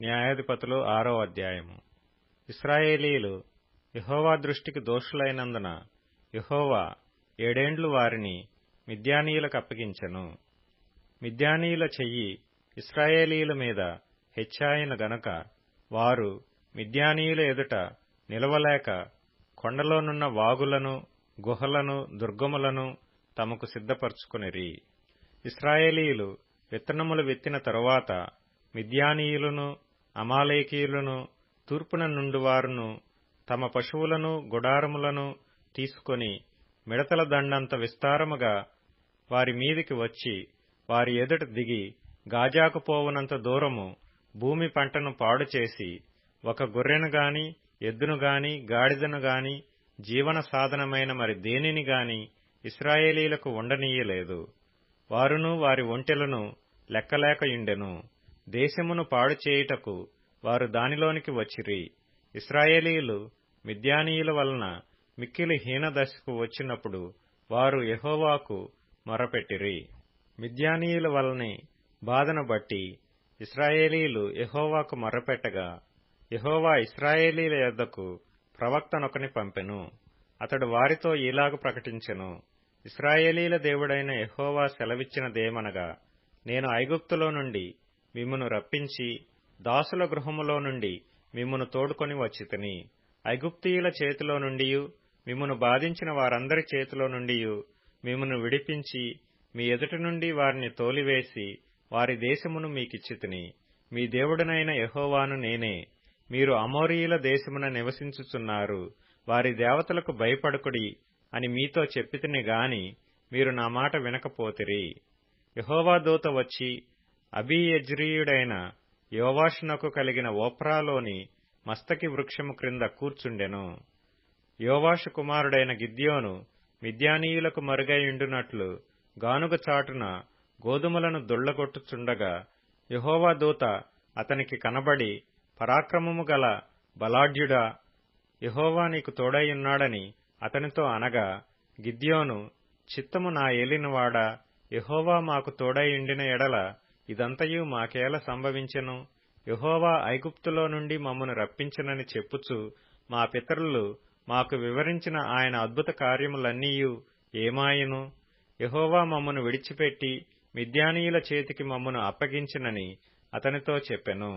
న్యాయాధిపతులు 6వ అధ్యాయము. ఇశ్రాయేలీయులు యెహోవా దృష్టికి దోషులైనందున యెహోవా 7 ఏండ్లు వారిని మిద్యానీయులకు అప్పగించెను. మిద్యానీయుల చెయ్యి ఇశ్రాయేలీయుల మీద హెచ్చాయెను గనుక వారు మిద్యానీయుల ఎదుట నిలవలేక కొండలోనున్న వాగులను, గుహలను, దుర్గములను తమకు సిద్ధపరచుకొనిరి. ఇశ్రాయేలీయులు విత్తనములు విత్తిన తరువాత మిద్యానీయులను, అమాలేకీయులను, తూర్పున నుండివారును తమ పశువులను, గుడారములను తీసుకొని మిడతల దండంత విస్తారముగా వారి మీదికి వచ్చి వారి ఎదుట దిగి గాజాకు పోవునంత దూరము భూమి పంటను పాడుచేసి ఒక గొర్రెను గాని, ఎద్దును గాని, గాడిదను గాని, జీవన సాధనమైన మరి దేనిని గాని ఇశ్రాయేలీయులకు ఉండనీయలేదు. వారును వారి ఒంటెలను లెక్కలేకయుండెను. దేశమును పాడు చేయుటకు వారు దానిలోనికి వచ్చిరి. ఇశ్రాయేలీయులు మిద్యానీయుల వలన మిక్కిలి హీనదశకు వచ్చినప్పుడు వారు యెహోవాకు మొరపెట్టిరి. మిద్యానీయుల వలనే బాధను బట్టి ఇశ్రాయేలీయులు యెహోవాకు మొర్రపెట్టగా యెహోవా ఇశ్రాయేలీయుల యొద్దకు ప్రవక్తనొకని పంపెను. అతడు వారితో ఈలాగు ప్రకటించెను. ఇశ్రాయేలీయుల దేవుడైన యెహోవా సెలవిచ్చినదేమనగా, నేను ఐగుప్తులో నుండి మిమ్మును రప్పించి దాసుల గృహములో నుండి మిమ్మును తోడుకొని వచ్చితిని. ఐగుప్తీయుల చేతిలో నుండియు మిమ్మును బాధించిన వారందరి చేతిలో నుండియు మిమ్మును విడిపించి మీ ఎదుట నుండి వారిని తోలివేసి వారి దేశమును మీకిచ్చితిని. మీ దేవుడనైన యెహోవాను నేనే. మీరు అమోరీయుల దేశమున నివసించుచున్నారు. వారి దేవతలకు భయపడకుడి అని మీతో చెప్పితిని గాని మీరు నా మాట వినకపోతిరి. యెహోవా దూత వచ్చి అబీయెజ్రీయుడైన యోవాషునకు కలిగిన ఓఫ్రాలోని మస్తకి వృక్షము క్రింద కూర్చుండెను. యోవాషు కుమారుడైన గిద్యోను మిద్యానీయులకు మరుగైయుండునట్లు గానుగ చాటున గోధుమలను దొళ్లగొట్టుచుండగా యెహోవా దూత అతనికి కనబడి, పరాక్రమము గల బలాఢ్యుడా, యెహోవా నీకు తోడైయున్నాడని అతనితో అనగా, గిద్యోను, చిత్తము నా ఏలినవాడా, యెహోవా మాకు తోడైయుండిన ఎడల ఇదంతయు మాకేల సంభవించెను? యెహోవా ఐగుప్తులో నుండి మమ్మను రప్పించెనని చెప్పుచు మా పితరులు మాకు వివరించిన ఆయన అద్భుత కార్యములన్నీయు ఏమాయెను? యెహోవా మమ్మను విడిచిపెట్టి మిద్యానీయుల చేతికి మమ్మను అప్పగించినని అతనితో చెప్పెను.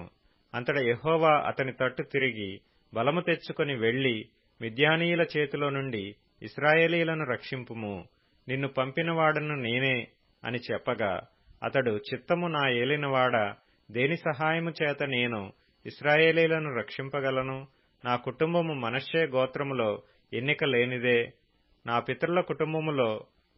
అంతట యెహోవా అతని తట్టు తిరిగి, బలము తెచ్చుకొని వెళ్లి మిద్యానీయుల చేతిలో నుండి ఇశ్రాయేలీయులను రక్షింపుము, నిన్ను పంపినవాడను నేనే అని చెప్పగా, అతడు, చిత్తము నా ఏలినవాడా, దేని సహాయము చేత నేను ఇశ్రాయేలీయులను రక్షింపగలను? నా కుటుంబము మనష్షే గోత్రములో ఎన్నిక లేనిదే. నా పితరుల కుటుంబములో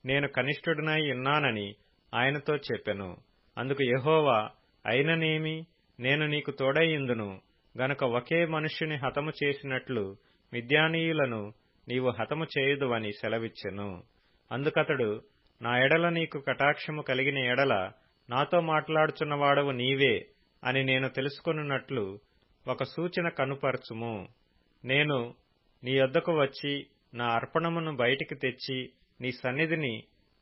నేను కనిష్ఠుడినై ఉన్నానని ఆయనతో చెప్పెను. అందుకు యెహోవా, అయిననేమి, నేను నీకు తోడైయుందును గనుక ఒకే మనుష్యుని హతము చేసినట్లు మిద్యానీయులను నీవు హతము చేయుదువని సెలవిచ్చెను. అందుకతడు, నా ఎడల నీకు కటాక్షము కలిగిన ఎడల నాతో మాట్లాడుచున్నవాడవు నీవే అని నేను తెలుసుకొనున్నట్లు ఒక సూచన కనుపరచుము. నేను నీ యొద్దకు వచ్చి నా అర్పణమును బయటికి తెచ్చి నీ సన్నిధిని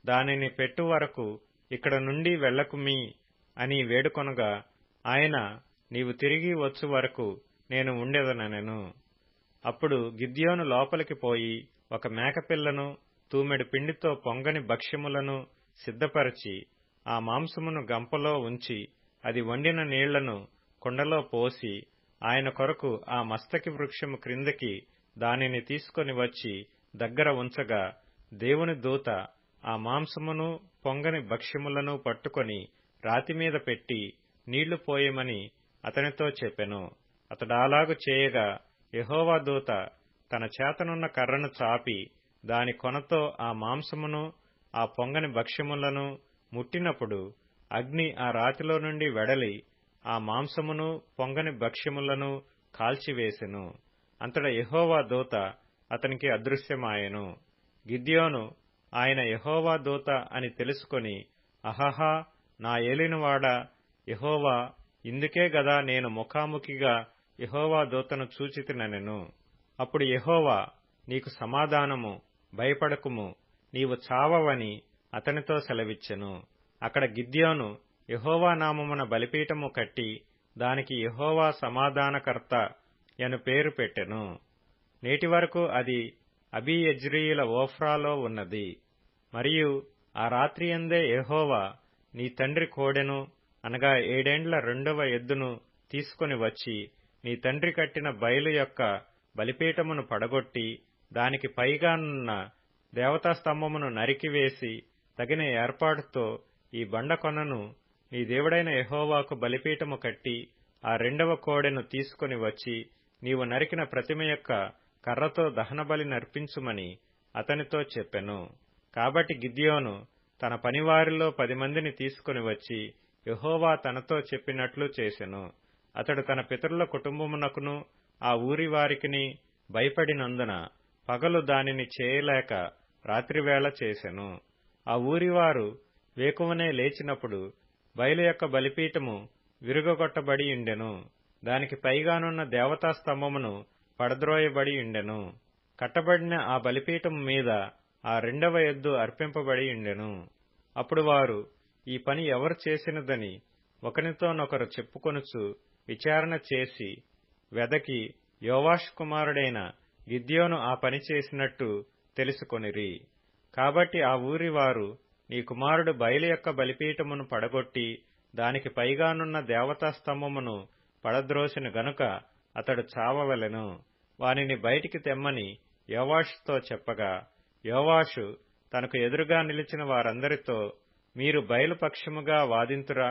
దానిని పెట్టు వరకు ఇక్కడ నుండి వెళ్ళకుమీ అని వేడుకొనగా, ఆయన, నీవు తిరిగి వచ్చు వరకు నేను ఉండెదనెను. అప్పుడు గిద్యోను లోపలికి పోయి ఒక మేకపిల్లను, తూమెడు పిండితో పొంగని భక్ష్యములను సిద్ధపరచి ఆ మాంసమును గంపలో ఉంచి అది వండిన నీళ్లను కుండలో పోసి ఆయన కొరకు ఆ మస్తకి వృక్షము క్రిందకి దానిని తీసుకొని వచ్చి దగ్గర ఉంచగా, దేవుని దూత ఆ మాంసమును పొంగని భక్ష్యములను పట్టుకొని రాతిమీద పెట్టి నీళ్లు పోయమని అతనితో చెప్పెను. అతడాలాగు చేయగా యెహోవా దూత తన చేతనున్న కర్రను చాపి దాని కొనతో ఆ మాంసమును ఆ పొంగని భక్ష్యములను ముట్టినప్పుడు అగ్ని ఆ రాతిలో నుండి వెడలి ఆ మాంసమును పొంగని భక్ష్యములను కాల్చివేసెను. అంతట యెహోవా దూత అతనికి అదృశ్యమాయెను. గిద్యోను ఆయన యెహోవా దూత అని తెలుసుకొని, అహహా, నా ఏలినవాడా యెహోవా, ఇందుకే గదా నేను ముఖాముఖిగా యెహోవా దూతను చూచితినెను. అప్పుడు యెహోవా, నీకు సమాధానము, భయపడకుము, నీవు చావవని అతనితో సెలవిచ్చెను. అక్కడ గిద్యోను యెహోవా నామమున బలిపీఠము కట్టి దానికి యెహోవా సమాధానకర్త యను పేరు పెట్టెను. నేటి వరకు అది అబీయెజ్రీయుల ఓఫ్రాలో ఉన్నది. మరియు ఆ రాత్రియందే యెహోవా నీ తండ్రి కోడెను అనగా 7 ఏండ్ల రెండవ ఎద్దును తీసుకొని వచ్చి నీ తండ్రి కట్టిన బయలు యొక్క బలిపీఠమును పడగొట్టి దానికి పైగానున్న దేవతాస్తంభమును నరికివేసి తగిన ఏర్పాటుతో ఈ బండకొనను నీ దేవుడైన యెహోవాకు బలిపీఠము కట్టి ఆ రెండవ కోడెను తీసుకొని వచ్చి నీవు నరికిన ప్రతిమ యొక్క కర్రతో దహనబలి నర్పించుమని అతనితో చెప్పెను. కాబట్టి గిద్యోను తన పనివారిలో 10 మందిని తీసుకొని వచ్చి యెహోవా తనతో చెప్పినట్లు చేసెను. అతడు తన పితరుల కుటుంబమునకును ఆ ఊరి వారికిని భయపడినందున పగలు దానిని చేయలేక రాత్రివేళ చేసెను. ఆ ఊరివారు వేకువనే లేచినప్పుడు బయలు యొక్క బలిపీఠము విరుగగొట్టబడి ఉండెను. దానికి పైగానున్న దేవతాస్తంభమును పడద్రోయబడి ఉండెను. కట్టబడిన ఆ బలిపీఠము మీద ఆ రెండవ ఎద్దు అర్పింపబడి ఉండెను. అప్పుడు వారు ఈ పని ఎవరు చేసినదని ఒకనితోనొకరు చెప్పుకొనుచు విచారణ చేసి వెదకి యోవాషు కుమారుడైన గిద్యోను ఆ పని చేసినట్టు తెలుసుకొనిరి. కాబట్టి ఆ ఊరి వారు నీ కుమారుడు బయలు యొక్క బలిపీఠమును పడగొట్టి దానికి పైగానున్న దేవతాస్తంభమును పడద్రోసిన గనుక అతడు చావవలెను, వానిని బయటికి తెమ్మని యోవాషుతో చెప్పగా, యోవాషు తనకు ఎదురుగా నిలిచిన వారందరితో, మీరు బయలు పక్షముగా వాదింతురా,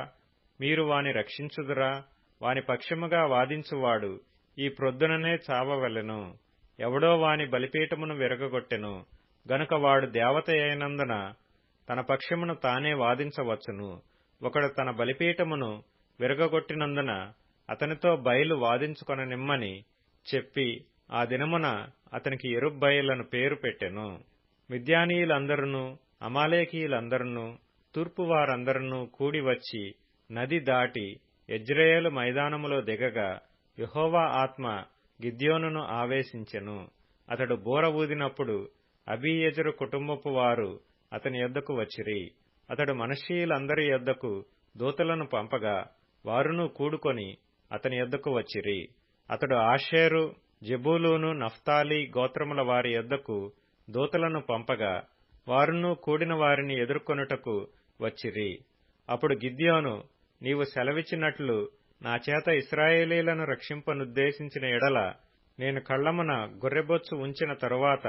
మీరు వాని రక్షించుదురా? వాని పక్షముగా వాదించువాడు ఈ ప్రొద్దుననే చావవలెను. ఎవడో వాని బలిపీఠమును విరగగొట్టెను గనుక వాడు దేవత అయినందున తన పక్షమును తానే వాదించవచ్చును. ఒకడు తన బలిపీఠమును విరగగొట్టినందున అతనితో బయలు వాదించుకొననిమ్మని చెప్పి ఆ దినమున అతనికి యెరుబ్బయలను పేరు పెట్టెను. మిద్యానీయులందరును అమాలేకీయులందరును తూర్పు వారందరును కూడివచ్చి నది దాటి యెజ్రెయేలు మైదానములో దిగగా యెహోవా ఆత్మ గిద్యోనును ఆవేశించెను. అతడు బూర ఊదినప్పుడు అబీయెజెరు కుటుంబపు వారు అతని యొద్దకు వచ్చిరి. అతడు మనష్షీయులందరి యొద్దకు దూతలను పంపగా వారును కూడుకొని అతని యొద్దకు వచ్చిరి. అతడు ఆషేరు, జెబూలూను, నఫ్తాలి గోత్రముల వారి యొద్దకు దూతలను పంపగా వారును కూడిన వారిని ఎదుర్కొనుటకు వచ్చిరి. అప్పుడు గిద్యోను, నీవు సెలవిచ్చినట్లు నా చేత ఇశ్రాయేలీలను రక్షింపనుద్దేశించిన ఎడల నేను కళ్లమున గొర్రెబొచ్చు ఉంచిన తరువాత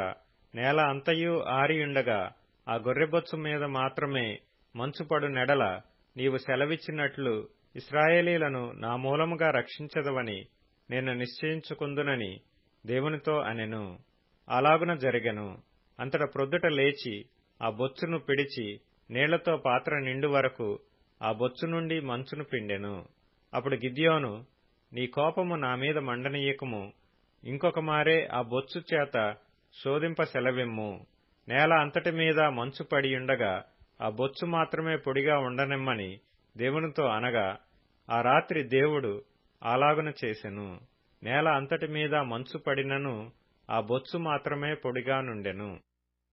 నేల అంతయు ఆరియుండగా ఆ గొర్రెబొచ్చు మీద మాత్రమే మంచు నెడల నీవు సెలవిచ్చినట్లు ఇశ్రాయేలీలను నా మూలముగా రక్షించదవని నేను నిశ్చయించుకుందునని దేవునితో అనెను. అలాగున జరిగెను. అంతట ప్రొద్దుట లేచి ఆ బొచ్చును పిడిచి నీళ్లతో పాత్ర నిండు వరకు ఆ బొచ్చు నుండి మంచును పిండెను. అప్పుడు గిద్యోను, నీ కోపము నా మీద మండనీయకము, ఇంకొక మారే ఆ బొచ్చు చేత శోధింప సెలవిమ్ము. నేల అంతటి మీద మంచు పడియుండగా ఆ బొచ్చు మాత్రమే పొడిగా ఉండనిమ్మని దేవునితో అనగా ఆ రాత్రి దేవుడు అలాగున చేసెను. నేల అంతటి మీద మంచు పడినను ఆ బొచ్చు మాత్రమే పొడిగా నుండెను.